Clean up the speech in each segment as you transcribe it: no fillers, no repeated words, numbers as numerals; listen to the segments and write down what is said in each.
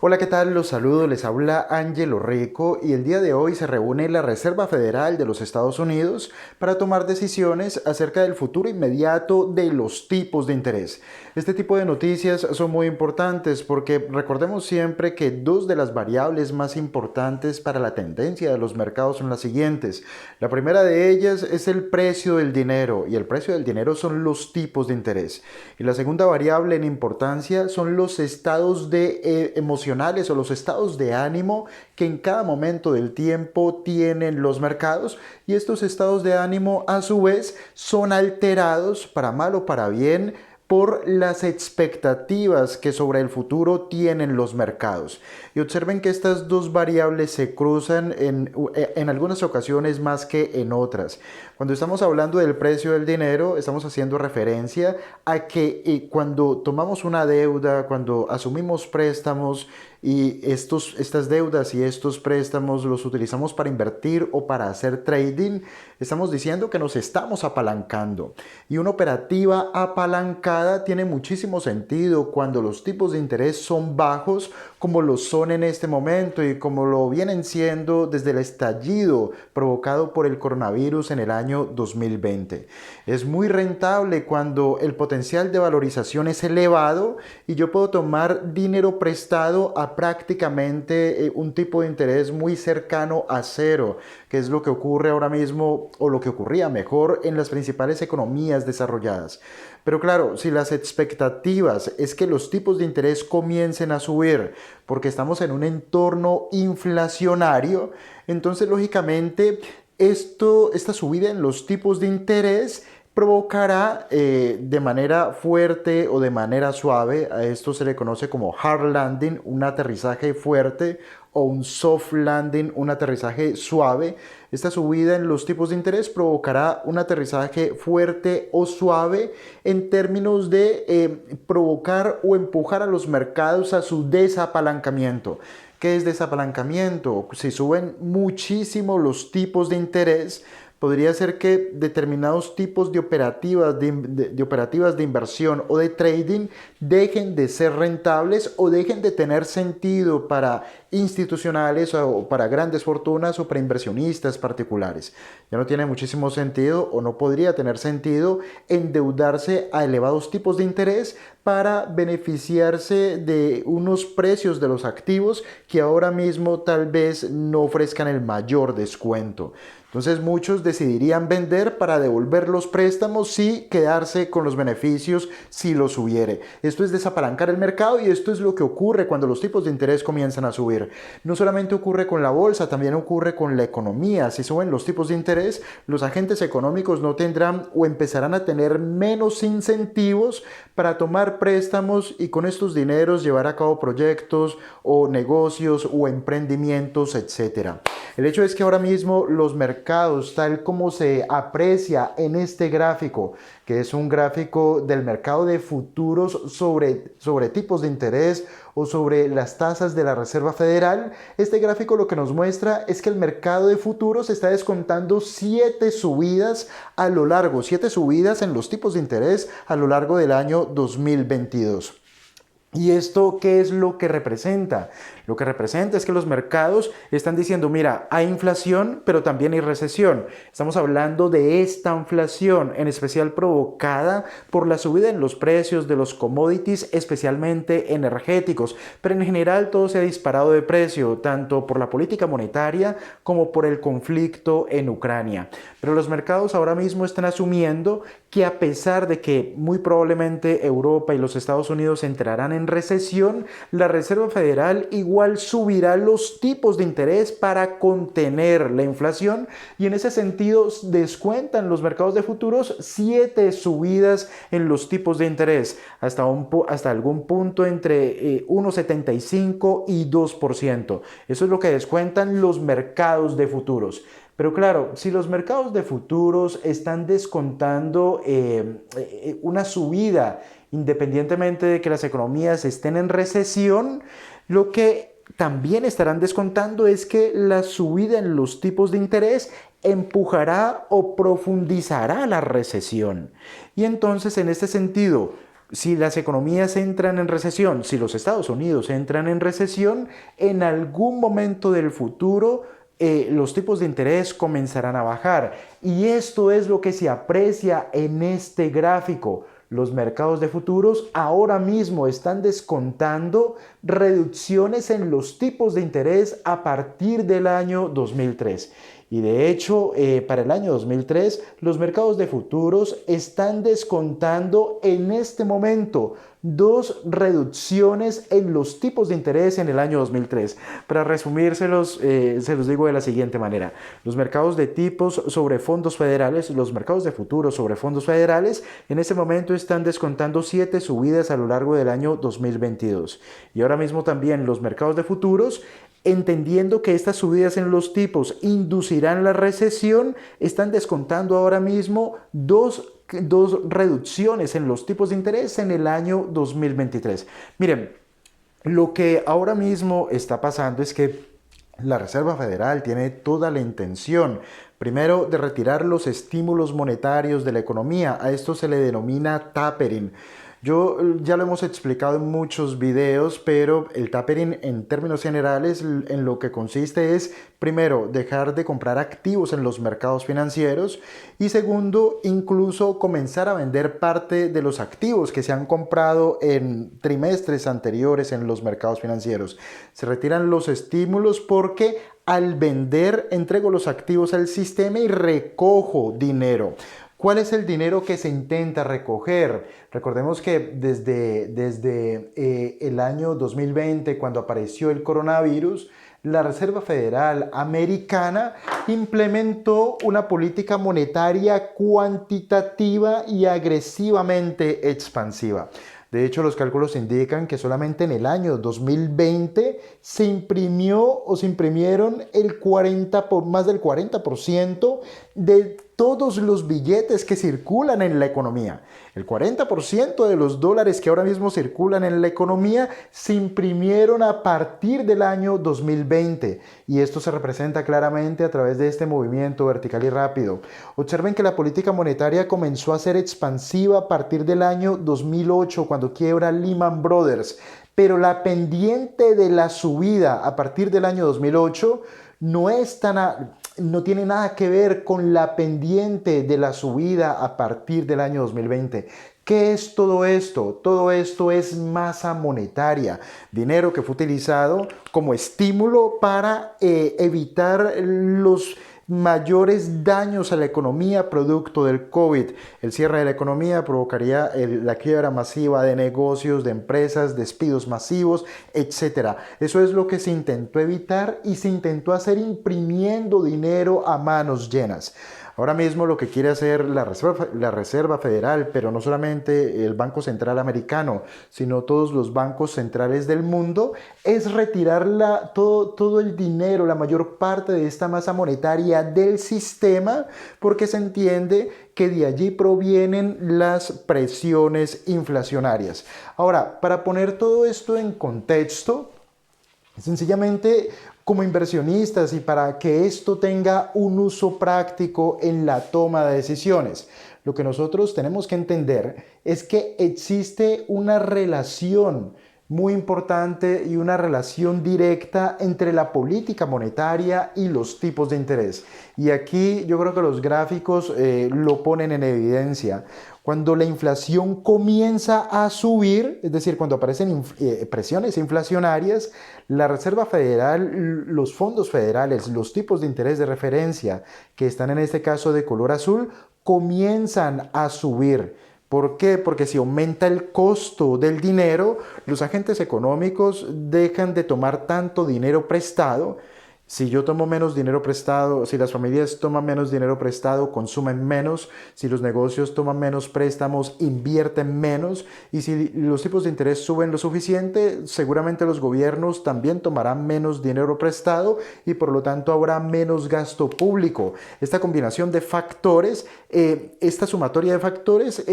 Hola, ¿qué tal? Los saludo, les habla Ángelo Rico y el día de hoy se reúne la Reserva Federal de los Estados Unidos para tomar decisiones acerca del futuro inmediato de los tipos de interés. Este tipo de noticias son muy importantes porque recordemos siempre que dos de las variables más importantes para la tendencia de los mercados son las siguientes. La primera de ellas es el precio del dinero y el precio del dinero son los tipos de interés. Y la segunda variable en importancia son los estados de emocionales o los estados de ánimo que en cada momento del tiempo tienen los mercados, y estos estados de ánimo a su vez son alterados para mal o para bien por las expectativas que sobre el futuro tienen los mercados. Y observen que estas dos variables se cruzan en algunas ocasiones más que en otras. Cuando estamos hablando del precio del dinero, estamos haciendo referencia a que cuando tomamos una deuda, cuando asumimos préstamos y estas deudas y estos préstamos los utilizamos para invertir o para hacer trading, estamos diciendo que nos estamos apalancando. Y una operativa apalancada tiene muchísimo sentido cuando los tipos de interés son bajos, como lo son en este momento y como lo vienen siendo desde el estallido provocado por el coronavirus en el año 2020. Es muy rentable cuando el potencial de valorización es elevado y yo puedo tomar dinero prestado a prácticamente un tipo de interés muy cercano a cero, que es lo que ocurre ahora mismo, o lo que ocurría mejor, en las principales economías desarrolladas. Pero claro, si las expectativas es que los tipos de interés comiencen a subir porque estamos en un entorno inflacionario, entonces lógicamente esta subida en los tipos de interés provocará de manera fuerte o de manera suave, a esto se le conoce como hard landing, un aterrizaje fuerte, o un soft landing, un aterrizaje suave. Esta subida en los tipos de interés provocará un aterrizaje fuerte o suave en términos de provocar o empujar a los mercados a su desapalancamiento. ¿Qué es desapalancamiento? Si suben muchísimo los tipos de interés, podría ser que determinados tipos de operativas de inversión o de trading dejen de ser rentables o dejen de tener sentido para institucionales o para grandes fortunas o para inversionistas particulares. Ya no tiene muchísimo sentido, o no podría tener sentido, endeudarse a elevados tipos de interés para beneficiarse de unos precios de los activos que ahora mismo tal vez no ofrezcan el mayor descuento. Entonces muchos decidirían vender para devolver los préstamos y quedarse con los beneficios si los hubiere. Esto es desapalancar el mercado, y esto es lo que ocurre cuando los tipos de interés comienzan a subir. No solamente ocurre con la bolsa, también ocurre con la economía. Si suben los tipos de interés, los agentes económicos no tendrán o empezarán a tener menos incentivos para tomar préstamos y con estos dineros llevar a cabo proyectos o negocios o emprendimientos, etc. El hecho es que ahora mismo los mercados, tal como se aprecia en este gráfico, que es un gráfico del mercado de futuros sobre tipos de interés o sobre las tasas de la Reserva Federal, este gráfico lo que nos muestra es que el mercado de futuros está descontando 7 subidas en los tipos de interés a lo largo del año 2022. ¿Y esto qué es lo que representa? Lo que representa es que los mercados están diciendo, mira, hay inflación, pero también hay recesión. Estamos hablando de esta inflación, en especial provocada por la subida en los precios de los commodities, especialmente energéticos. Pero en general todo se ha disparado de precio, tanto por la política monetaria como por el conflicto en Ucrania. Pero los mercados ahora mismo están asumiendo que, a pesar de que muy probablemente Europa y los Estados Unidos entrarán en recesión, la Reserva Federal igual subirá los tipos de interés para contener la inflación, y en ese sentido descuentan los mercados de futuros 7 subidas en los tipos de interés, hasta algún punto entre 1,75 y 2%. Eso es lo que descuentan los mercados de futuros. Pero claro, si los mercados de futuros están descontando una subida, independientemente de que las economías estén en recesión, lo que también estarán descontando es que la subida en los tipos de interés empujará o profundizará la recesión. Y entonces, en este sentido, Si las economías entran en recesión, si los Estados Unidos entran en recesión, en algún momento del futuro los tipos de interés comenzarán a bajar. Y esto es lo que se aprecia en este gráfico. Los mercados de futuros ahora mismo están descontando reducciones en los tipos de interés a partir del año 2003. Y de hecho, para el año 2003, los mercados de futuros están descontando en este momento dos reducciones en los tipos de interés en el año 2003. Para resumírselos, se los digo de la siguiente manera. Los mercados de tipos sobre fondos federales, los mercados de futuros sobre fondos federales, en este momento están descontando 7 subidas a lo largo del año 2022. Y ahora mismo también los mercados de futuros, entendiendo que estas subidas en los tipos inducirán la recesión, están descontando ahora mismo dos reducciones en los tipos de interés en el año 2023. Miren, lo que ahora mismo está pasando es que la Reserva Federal tiene toda la intención, primero, de retirar los estímulos monetarios de la economía. A esto se le denomina tapering. Ya lo hemos explicado en muchos videos, pero el tapering en términos generales en lo que consiste es, primero, dejar de comprar activos en los mercados financieros y segundo, incluso comenzar a vender parte de los activos que se han comprado en trimestres anteriores en los mercados financieros. Se retiran los estímulos porque al vender entrego los activos al sistema y recojo dinero. ¿Cuál es el dinero que se intenta recoger? Recordemos que desde el año 2020, cuando apareció el coronavirus, la Reserva Federal Americana implementó una política monetaria cuantitativa y agresivamente expansiva. De hecho, los cálculos indican que solamente en el año 2020 se imprimieron más del 40% de todos los billetes que circulan en la economía. El 40% de los dólares que ahora mismo circulan en la economía se imprimieron a partir del año 2020 y esto se representa claramente a través de este movimiento vertical y rápido. Observen que la política monetaria comenzó a ser expansiva a partir del año 2008 cuando quiebra Lehman Brothers, pero la pendiente de la subida a partir del año 2008 no tiene nada que ver con la pendiente de la subida a partir del año 2020. ¿Qué es todo esto? Todo esto es masa monetaria, dinero que fue utilizado como estímulo para evitar los mayores daños a la economía producto del COVID. El cierre de la economía provocaría la quiebra masiva de negocios, de empresas, despidos masivos, etc. Eso es lo que se intentó evitar y se intentó hacer imprimiendo dinero a manos llenas. Ahora mismo lo que quiere hacer la Reserva Federal, pero no solamente el Banco Central Americano, sino todos los bancos centrales del mundo, es retirar todo el dinero, la mayor parte de esta masa monetaria del sistema, porque se entiende que de allí provienen las presiones inflacionarias. Ahora, para poner todo esto en contexto, sencillamente, como inversionistas y para que esto tenga un uso práctico en la toma de decisiones, lo que nosotros tenemos que entender es que existe una relación muy importante y una relación directa entre la política monetaria y los tipos de interés. Y aquí yo creo que los gráficos lo ponen en evidencia. Cuando la inflación comienza a subir, es decir, cuando aparecen presiones inflacionarias, la Reserva Federal, los fondos federales, los tipos de interés de referencia, que están en este caso de color azul, comienzan a subir. ¿Por qué? Porque si aumenta el costo del dinero, los agentes económicos dejan de tomar tanto dinero prestado. Si yo tomo menos dinero prestado, si las familias toman menos dinero prestado, consumen menos. Si los negocios toman menos préstamos, invierten menos. Y si los tipos de interés suben lo suficiente, seguramente los gobiernos también tomarán menos dinero prestado y por lo tanto habrá menos gasto público. Esta combinación de factores, esta sumatoria de factores,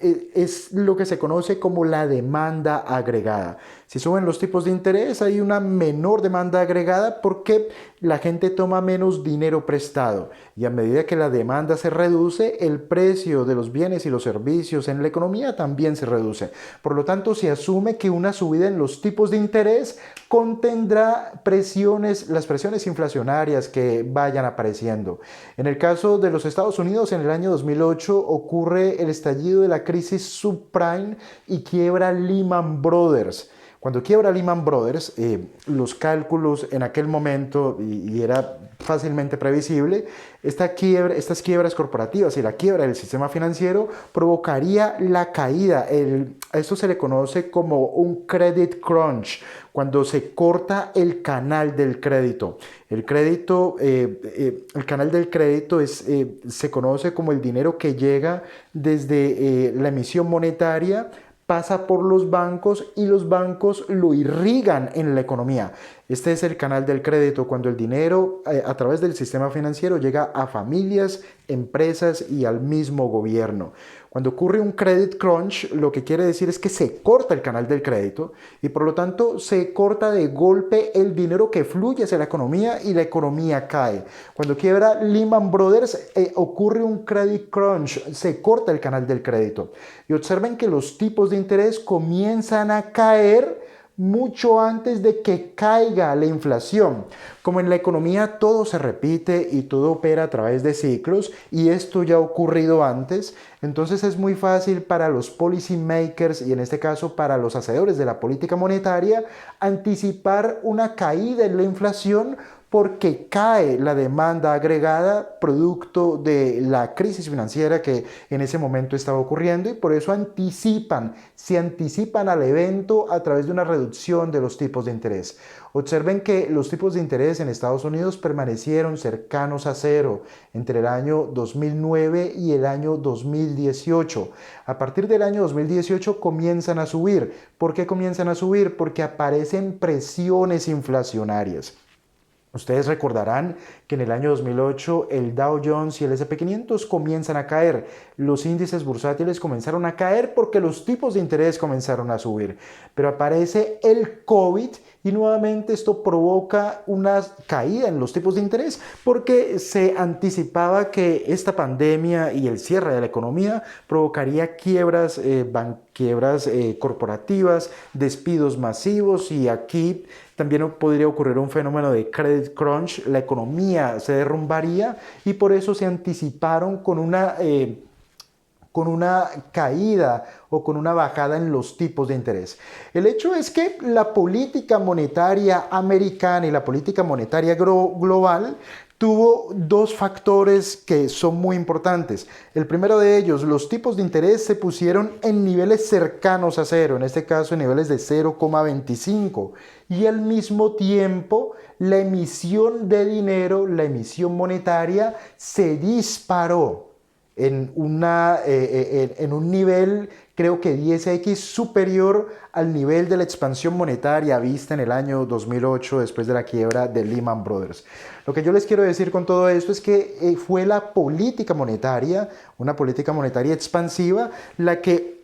es lo que se conoce como la demanda agregada. Si suben los tipos de interés, hay una menor demanda agregada porque la gente toma menos dinero prestado y a medida que la demanda se reduce, el precio de los bienes y los servicios en la economía también se reduce. Por lo tanto, se asume que una subida en los tipos de interés contendrá las presiones inflacionarias que vayan apareciendo. En el caso de los Estados Unidos, en el año 2008 ocurre el estallido de la crisis subprime y quiebra Lehman Brothers. Cuando quiebra Lehman Brothers, los cálculos en aquel momento, y era fácilmente previsible, estas quiebras corporativas y la quiebra del sistema financiero provocaría la caída. A esto se le conoce como un credit crunch, cuando se corta el canal del crédito. El canal del crédito se conoce como el dinero que llega desde la emisión monetaria, pasa por los bancos y los bancos lo irrigan en la economía. Este es el canal del crédito, cuando el dinero a través del sistema financiero llega a familias, empresas y al mismo gobierno. Cuando ocurre un credit crunch, lo que quiere decir es que se corta el canal del crédito y por lo tanto se corta de golpe el dinero que fluye hacia la economía y la economía cae. Cuando quiebra Lehman Brothers, ocurre un credit crunch, se corta el canal del crédito. Y observen que los tipos de interés comienzan a caer mucho antes de que caiga la inflación. Como en la economía todo se repite y todo opera a través de ciclos, y esto ya ha ocurrido antes, entonces es muy fácil para los policy makers, y en este caso para los hacedores de la política monetaria, anticipar una caída en la inflación porque cae la demanda agregada producto de la crisis financiera que en ese momento estaba ocurriendo, y por eso se anticipan al evento a través de una reducción de los tipos de interés. Observen que los tipos de interés en Estados Unidos permanecieron cercanos a cero entre el año 2009 y el año 2018. A partir del año 2018 comienzan a subir. ¿Por qué comienzan a subir? Porque aparecen presiones inflacionarias. Ustedes recordarán que en el año 2008 el Dow Jones y el S&P 500 comienzan a caer. Los índices bursátiles comenzaron a caer porque los tipos de interés comenzaron a subir. Pero aparece el COVID y nuevamente esto provoca una caída en los tipos de interés porque se anticipaba que esta pandemia y el cierre de la economía provocaría quiebras corporativas, despidos masivos, y aquí también podría ocurrir un fenómeno de credit crunch, la economía se derrumbaría y por eso se anticiparon con una caída o con una bajada en los tipos de interés. El hecho es que la política monetaria americana y la política monetaria global tuvo dos factores que son muy importantes. El primero de ellos, los tipos de interés se pusieron en niveles cercanos a cero, en este caso en niveles de 0,25, y al mismo tiempo la emisión de dinero, la emisión monetaria se disparó en un nivel, creo que 10x superior al nivel de la expansión monetaria vista en el año 2008 después de la quiebra de Lehman Brothers. Lo que yo les quiero decir con todo esto es que fue la política monetaria, una política monetaria expansiva, la que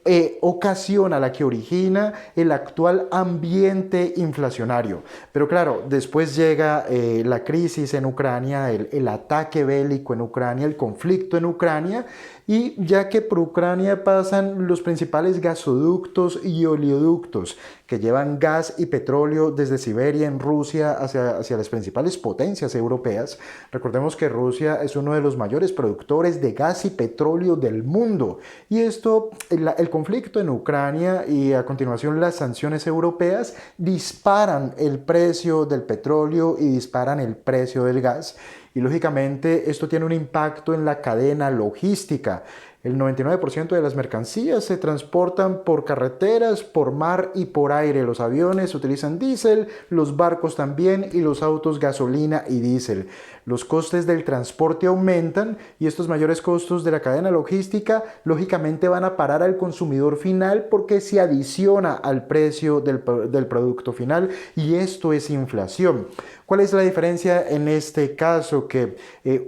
ocasiona, la que origina el actual ambiente inflacionario. Pero claro, después llega la crisis en Ucrania, el ataque bélico en Ucrania, el conflicto en Ucrania, y ya que por Ucrania pasan los principales gasoductos y oleoductos que llevan gas y petróleo desde Siberia en Rusia hacia las principales potencias europeas. Recordemos que Rusia es uno de los mayores productores de gas y petróleo del mundo, y el conflicto en Ucrania y a continuación las sanciones europeas disparan el precio del petróleo y disparan el precio del gas. Y lógicamente esto tiene un impacto en la cadena logística. El 99% de las mercancías se transportan por carreteras, por mar y por aire. Los aviones utilizan diésel, los barcos también, y los autos gasolina y diésel. Los costes del transporte aumentan y estos mayores costos de la cadena logística lógicamente van a parar al consumidor final porque se adiciona al precio del producto final, y esto es inflación. ¿Cuál es la diferencia en este caso? Que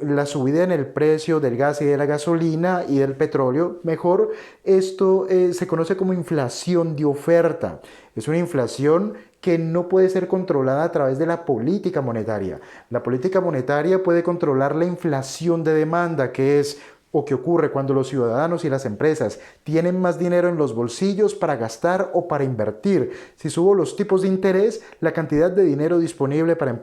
la subida en el precio del gas y de la gasolina y del petróleo, mejor, esto se conoce como inflación de oferta. Es una inflación que no puede ser controlada a través de la política monetaria. La política monetaria puede controlar la inflación de demanda, que es o que ocurre cuando los ciudadanos y las empresas tienen más dinero en los bolsillos para gastar o para invertir. Si subo los tipos de interés, la cantidad de dinero disponible para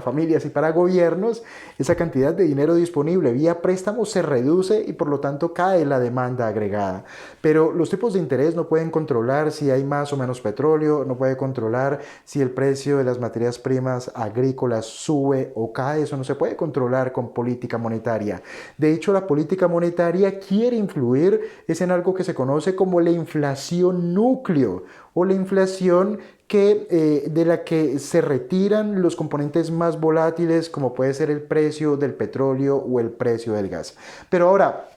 familias y para gobiernos, esa cantidad de dinero disponible vía préstamos se reduce y por lo tanto cae la demanda agregada. Pero los tipos de interés no pueden controlar si hay más o menos petróleo, no puede controlar si el precio de las materias primas agrícolas sube o cae, eso no se puede controlar con política monetaria. De hecho, la política monetaria quiere influir en algo que se conoce como la inflación núcleo o la inflación de la que se retiran los componentes más volátiles como puede ser el precio del petróleo o el precio del gas. Pero ahora,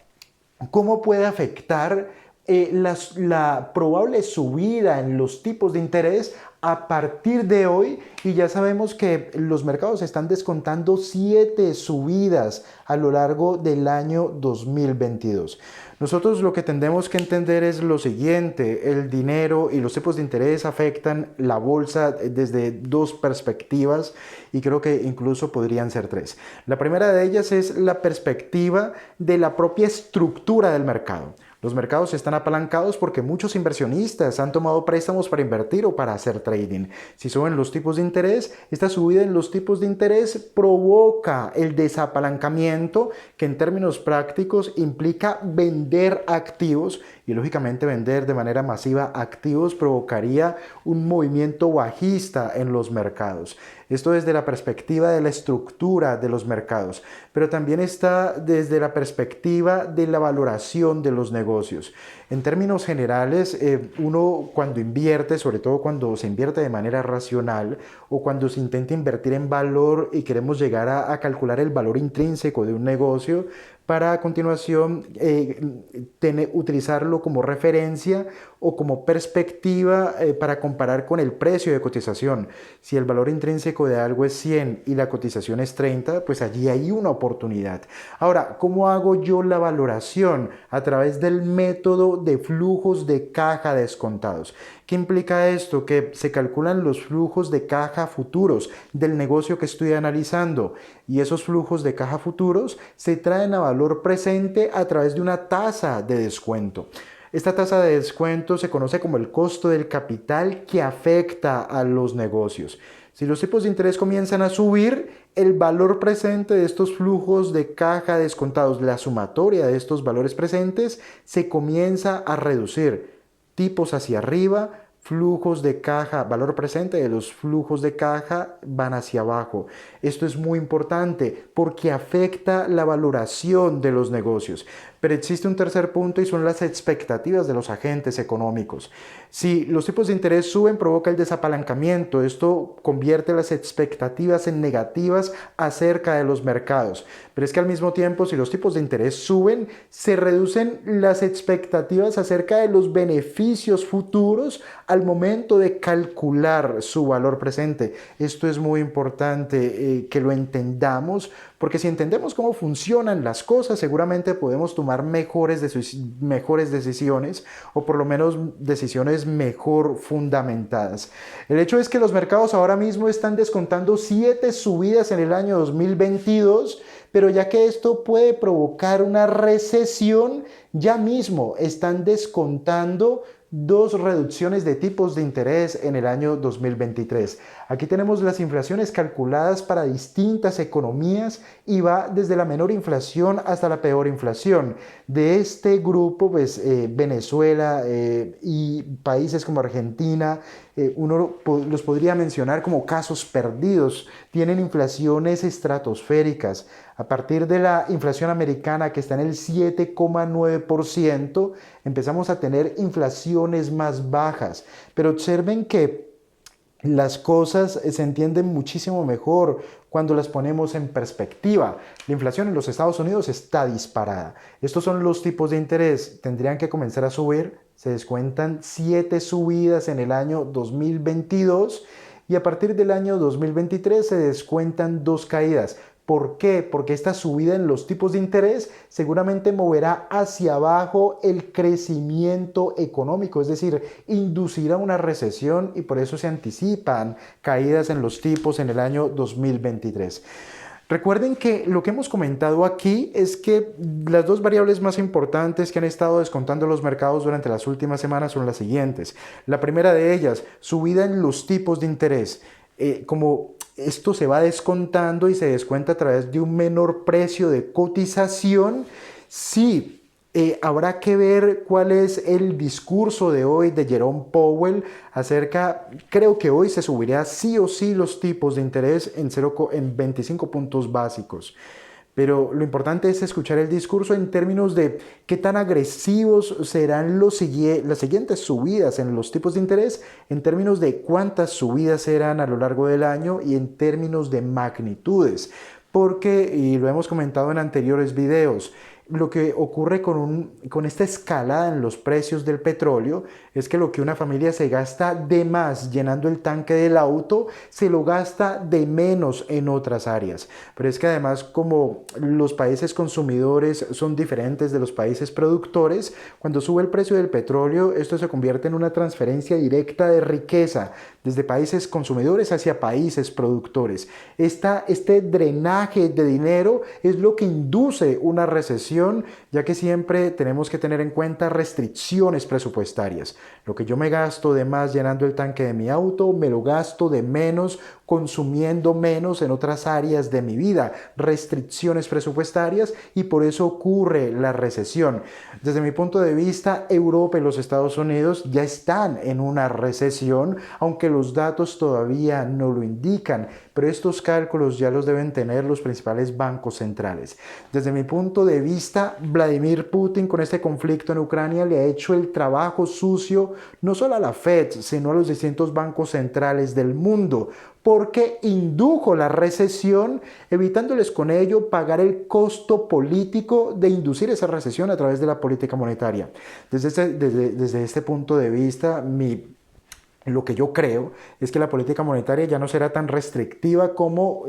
¿cómo puede afectar la probable subida en los tipos de interés a partir de hoy? Y ya sabemos que los mercados están descontando 7 subidas a lo largo del año 2022. Nosotros lo que tendemos que entender es lo siguiente: el dinero y los tipos de interés afectan la bolsa desde dos perspectivas y creo que incluso podrían ser tres. La primera de ellas es la perspectiva de la propia estructura del mercado. Los mercados están apalancados porque muchos inversionistas han tomado préstamos para invertir o para hacer trading. Si suben los tipos de interés, esta subida en los tipos de interés provoca el desapalancamiento, que en términos prácticos implica vender activos, y lógicamente vender de manera masiva activos provocaría un movimiento bajista en los mercados. Esto desde la perspectiva de la estructura de los mercados, pero también está desde la perspectiva de la valoración de los negocios. En términos generales, uno cuando invierte, sobre todo cuando se invierte de manera racional o cuando se intenta invertir en valor y queremos llegar a calcular el valor intrínseco de un negocio, para a continuación utilizarlo como referencia o como perspectiva para comparar con el precio de cotización. Si el valor intrínseco de algo es 100 y la cotización es 30, pues allí hay una oportunidad. Ahora, ¿cómo hago yo la valoración? A través del método de flujos de caja descontados. ¿Qué implica esto? Que se calculan los flujos de caja futuros del negocio que estoy analizando, y esos flujos de caja futuros se traen a valor presente a través de una tasa de descuento. Esta tasa de descuento se conoce como el costo del capital que afecta a los negocios. Si los tipos de interés comienzan a subir, el valor presente de estos flujos de caja descontados, la sumatoria de estos valores presentes, se comienza a reducir. Tipos hacia arriba, flujos de caja, valor presente de los flujos de caja van hacia abajo. Esto es muy importante porque afecta la valoración de los negocios. Pero existe un tercer punto y son las expectativas de los agentes económicos. Si los tipos de interés suben, provoca el desapalancamiento. Esto convierte las expectativas en negativas acerca de los mercados. Pero es que al mismo tiempo, si los tipos de interés suben, se reducen las expectativas acerca de los beneficios futuros al momento de calcular su valor presente. Esto es muy importante que lo entendamos, porque si entendemos cómo funcionan las cosas, seguramente podemos tomar mejores decisiones, o por lo menos decisiones mejor fundamentadas. El hecho es que los mercados ahora mismo están descontando 7 subidas en el año 2022, pero ya que esto puede provocar una recesión, ya mismo están descontando 2 reducciones de tipos de interés en el año 2023. Aquí tenemos las inflaciones calculadas para distintas economías y va desde la menor inflación hasta la peor inflación. De este grupo, pues Venezuela y países como Argentina, uno los podría mencionar como casos perdidos. Tienen inflaciones estratosféricas. A partir de la inflación americana, que está en el 7,9%, empezamos a tener inflaciones más bajas. Pero observen que las cosas se entienden muchísimo mejor cuando las ponemos en perspectiva. La inflación en los Estados Unidos está disparada. Estos son los tipos de interés. Tendrían que comenzar a subir. Se descuentan 7 subidas en el año 2022 y a partir del año 2023 se descuentan 2 caídas. ¿Por qué? Porque esta subida en los tipos de interés seguramente moverá hacia abajo el crecimiento económico, es decir, inducirá una recesión y por eso se anticipan caídas en los tipos en el año 2023. Recuerden que lo que hemos comentado aquí es que las dos variables más importantes que han estado descontando los mercados durante las últimas semanas son las siguientes. La primera de ellas, subida en los tipos de interés. Como esto se va descontando y se descuenta a través de un menor precio de cotización, sí. Habrá que ver cuál es el discurso de hoy de Jerome Powell acerca, creo que hoy se subirá sí o sí los tipos de interés en 25 puntos básicos. Pero lo importante es escuchar el discurso en términos de qué tan agresivos serán las siguientes subidas en los tipos de interés, en términos de cuántas subidas serán a lo largo del año y en términos de magnitudes. Porque, y lo hemos comentado en anteriores videos, lo que ocurre con esta escalada en los precios del petróleo es que lo que una familia se gasta de más llenando el tanque del auto, se lo gasta de menos en otras áreas. Pero es que además, como los países consumidores son diferentes de los países productores, cuando sube el precio del petróleo, esto se convierte en una transferencia directa de riqueza desde países consumidores hacia países productores. Este drenaje de dinero es lo que induce una recesión, ya que siempre tenemos que tener en cuenta restricciones presupuestarias. Lo que yo me gasto de más llenando el tanque de mi auto, me lo gasto de menos consumiendo menos en otras áreas de mi vida, restricciones presupuestarias, y por eso ocurre la recesión. Desde mi punto de vista, Europa y los Estados Unidos ya están en una recesión, aunque los datos todavía no lo indican, pero estos cálculos ya los deben tener los principales bancos centrales. Desde mi punto de vista, Vladimir Putin con este conflicto en Ucrania le ha hecho el trabajo sucio no solo a la Fed, sino a los distintos bancos centrales del mundo, porque indujo la recesión, evitándoles con ello pagar el costo político de inducir esa recesión a través de la política monetaria. Desde este punto de vista, lo que yo creo es que la política monetaria ya no será tan restrictiva como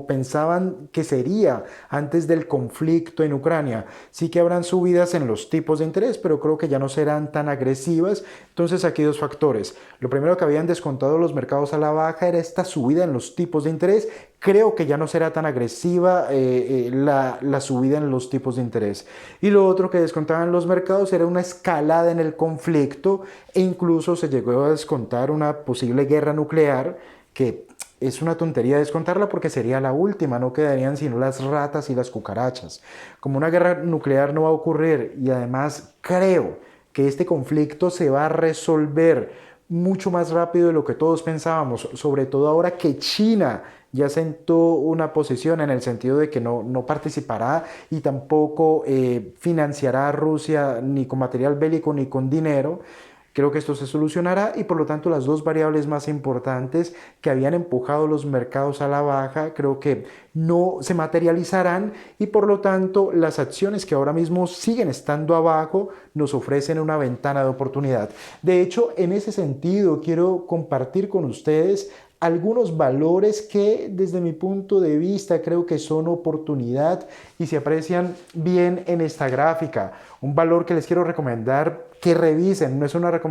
pensaban que sería antes del conflicto en Ucrania. Sí que habrán subidas en los tipos de interés, pero creo que ya no serán tan agresivas. Entonces aquí dos factores. Lo primero que habían descontado los mercados a la baja era esta subida en los tipos de interés. Creo que ya no será tan agresiva la subida en los tipos de interés. Y lo otro que descontaban los mercados era una escalada en el conflicto e incluso se llegó a descontar una posible guerra nuclear, que es una tontería descontarla porque sería la última, no quedarían sino las ratas y las cucarachas. Como una guerra nuclear no va a ocurrir y además creo que este conflicto se va a resolver mucho más rápido de lo que todos pensábamos, sobre todo ahora que China ya sentó una posición en el sentido de que no participará y tampoco financiará a Rusia ni con material bélico ni con dinero. Creo que esto se solucionará y por lo tanto las dos variables más importantes que habían empujado los mercados a la baja creo que no se materializarán y por lo tanto las acciones que ahora mismo siguen estando abajo nos ofrecen una ventana de oportunidad. De hecho, en ese sentido quiero compartir con ustedes algunos valores que desde mi punto de vista creo que son oportunidad y se aprecian bien en esta gráfica. Un valor que les quiero recomendar que revisen, no es una recomendación